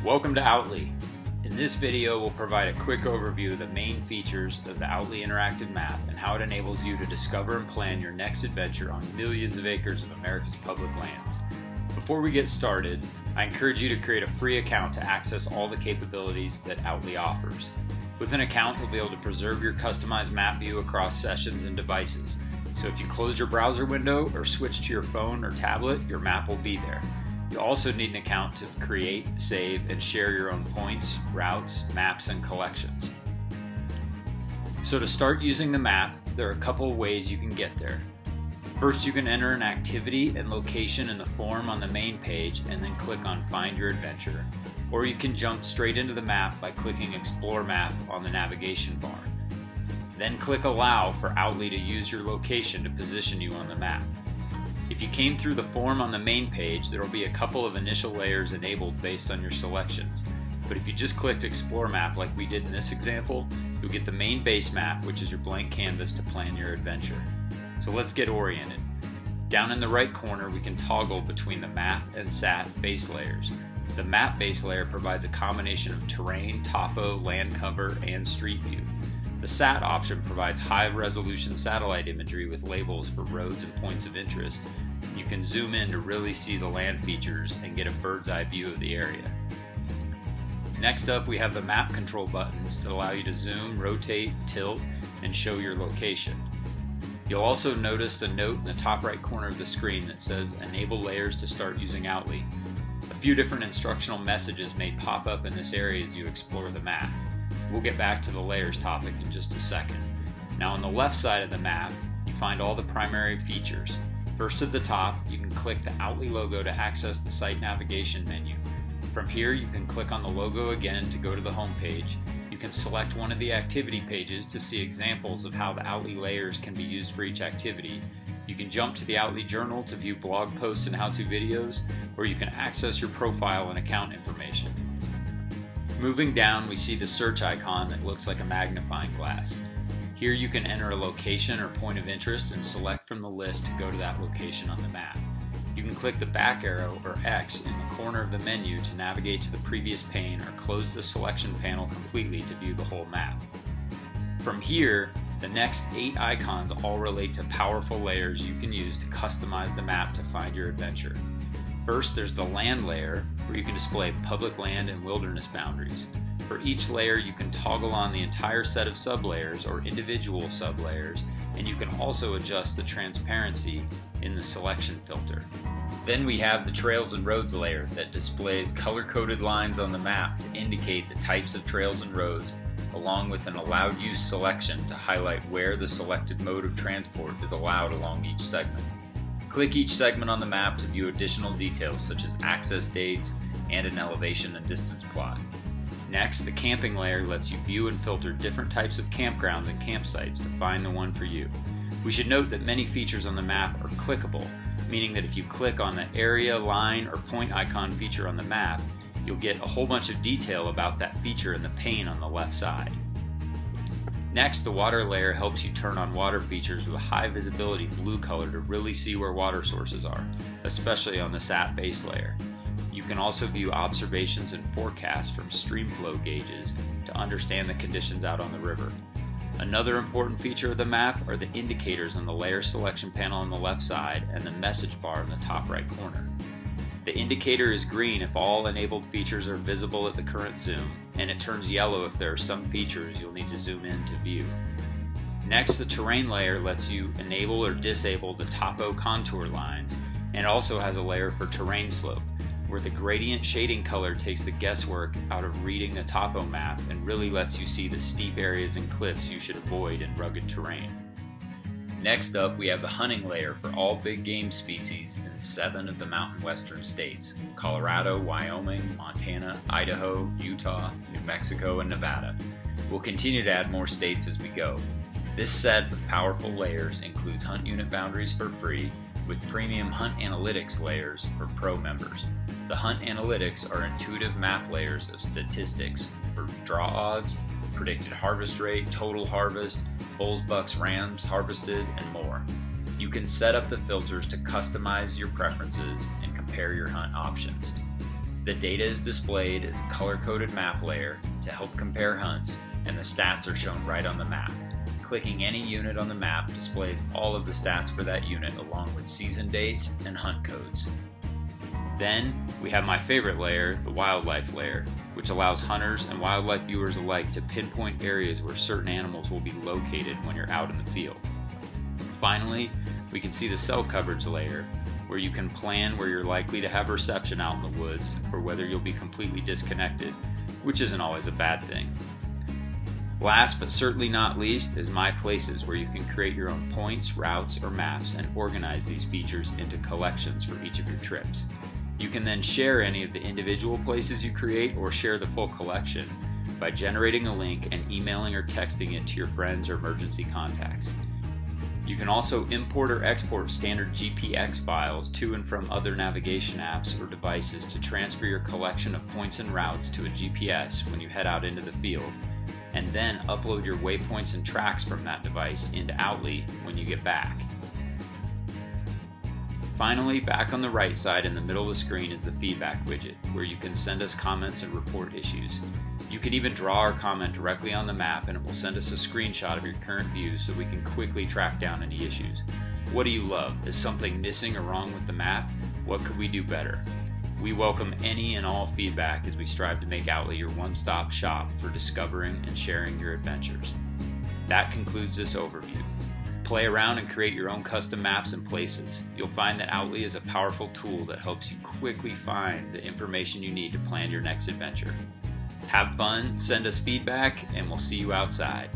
Welcome to Outly. In this video, we'll provide a quick overview of the main features of the Outly interactive map and how it enables you to discover and plan your next adventure on millions of acres of America's public lands. Before we get started, I encourage you to create a free account to access all the capabilities that Outly offers. With an account, you'll be able to preserve your customized map view across sessions and devices. So if you close your browser window or switch to your phone or tablet, your map will be there. You also need an account to create, save, and share your own points, routes, maps, and collections. So to start using the map, there are a couple of ways you can get there. First, you can enter an activity and location in the form on the main page and then click on Find Your Adventure. Or you can jump straight into the map by clicking Explore Map on the navigation bar. Then click Allow for Outly to use your location to position you on the map. If you came through the form on the main page, there will be a couple of initial layers enabled based on your selections. But if you just clicked Explore Map like we did in this example, you'll get the main base map, which is your blank canvas to plan your adventure. So let's get oriented. Down in the right corner, we can toggle between the map and SAT base layers. The map base layer provides a combination of terrain, topo, land cover, and street view. The SAT option provides high-resolution satellite imagery with labels for roads and points of interest. You can zoom in to really see the land features and get a bird's-eye view of the area. Next up, we have the map control buttons that allow you to zoom, rotate, tilt, and show your location. You'll also notice the note in the top right corner of the screen that says Enable Layers to start using Outly. A few different instructional messages may pop up in this area as you explore the map. We'll get back to the layers topic in just a second. Now on the left side of the map, you find all the primary features. First at the top, you can click the Outly logo to access the site navigation menu. From here, you can click on the logo again to go to the home page. You can select one of the activity pages to see examples of how the Outly layers can be used for each activity. You can jump to the Outly journal to view blog posts and how-to videos, or you can access your profile and account information. Moving down, we see the search icon that looks like a magnifying glass. Here you can enter a location or point of interest and select from the list to go to that location on the map. You can click the back arrow or X in the corner of the menu to navigate to the previous pane or close the selection panel completely to view the whole map. From here, the next 8 icons all relate to powerful layers you can use to customize the map to find your adventure. First, there's the land layer, where you can display public land and wilderness boundaries. For each layer, you can toggle on the entire set of sublayers or individual sublayers, and you can also adjust the transparency in the selection filter. Then we have the trails and roads layer that displays color-coded lines on the map to indicate the types of trails and roads, along with an allowed use selection to highlight where the selected mode of transport is allowed along each segment. Click each segment on the map to view additional details such as access dates and an elevation and distance plot. Next, the camping layer lets you view and filter different types of campgrounds and campsites to find the one for you. We should note that many features on the map are clickable, meaning that if you click on the area, line, or point icon feature on the map, you'll get a whole bunch of detail about that feature in the pane on the left side. Next, the water layer helps you turn on water features with a high visibility blue color to really see where water sources are, especially on the SAT base layer. You can also view observations and forecasts from stream flow gauges to understand the conditions out on the river. Another important feature of the map are the indicators on the layer selection panel on the left side and the message bar in the top right corner. The indicator is green if all enabled features are visible at the current zoom, and it turns yellow if there are some features you'll need to zoom in to view. Next, the terrain layer lets you enable or disable the topo contour lines, and it also has a layer for terrain slope, where the gradient shading color takes the guesswork out of reading the topo map and really lets you see the steep areas and cliffs you should avoid in rugged terrain. Next up, we have the hunting layer for all big game species in 7 of the mountain western states: Colorado, Wyoming, Montana, Idaho, Utah, New Mexico, and Nevada. We'll continue to add more states as we go. This set of powerful layers includes hunt unit boundaries for free, with premium hunt analytics layers for pro members. The hunt analytics are intuitive map layers of statistics for draw odds, predicted harvest rate, total harvest, bulls, bucks, rams harvested, and more. You can set up the filters to customize your preferences and compare your hunt options. The data is displayed as a color-coded map layer to help compare hunts, and the stats are shown right on the map. Clicking any unit on the map displays all of the stats for that unit along with season dates and hunt codes. Then we have my favorite layer, the wildlife layer, which allows hunters and wildlife viewers alike to pinpoint areas where certain animals will be located when you're out in the field. Finally, we can see the cell coverage layer, where you can plan where you're likely to have reception out in the woods or whether you'll be completely disconnected, which isn't always a bad thing. Last but certainly not least is My Places, where you can create your own points, routes, or maps and organize these features into collections for each of your trips. You can then share any of the individual places you create or share the full collection by generating a link and emailing or texting it to your friends or emergency contacts. You can also import or export standard GPX files to and from other navigation apps or devices to transfer your collection of points and routes to a GPS when you head out into the field, and then upload your waypoints and tracks from that device into Outly when you get back. Finally, back on the right side in the middle of the screen is the feedback widget, where you can send us comments and report issues. You can even draw or comment directly on the map and it will send us a screenshot of your current view so we can quickly track down any issues. What do you love? Is something missing or wrong with the map? What could we do better? We welcome any and all feedback as we strive to make Outly your one-stop shop for discovering and sharing your adventures. That concludes this overview. Play around and create your own custom maps and places. You'll find that Outly is a powerful tool that helps you quickly find the information you need to plan your next adventure. Have fun, send us feedback, and we'll see you outside.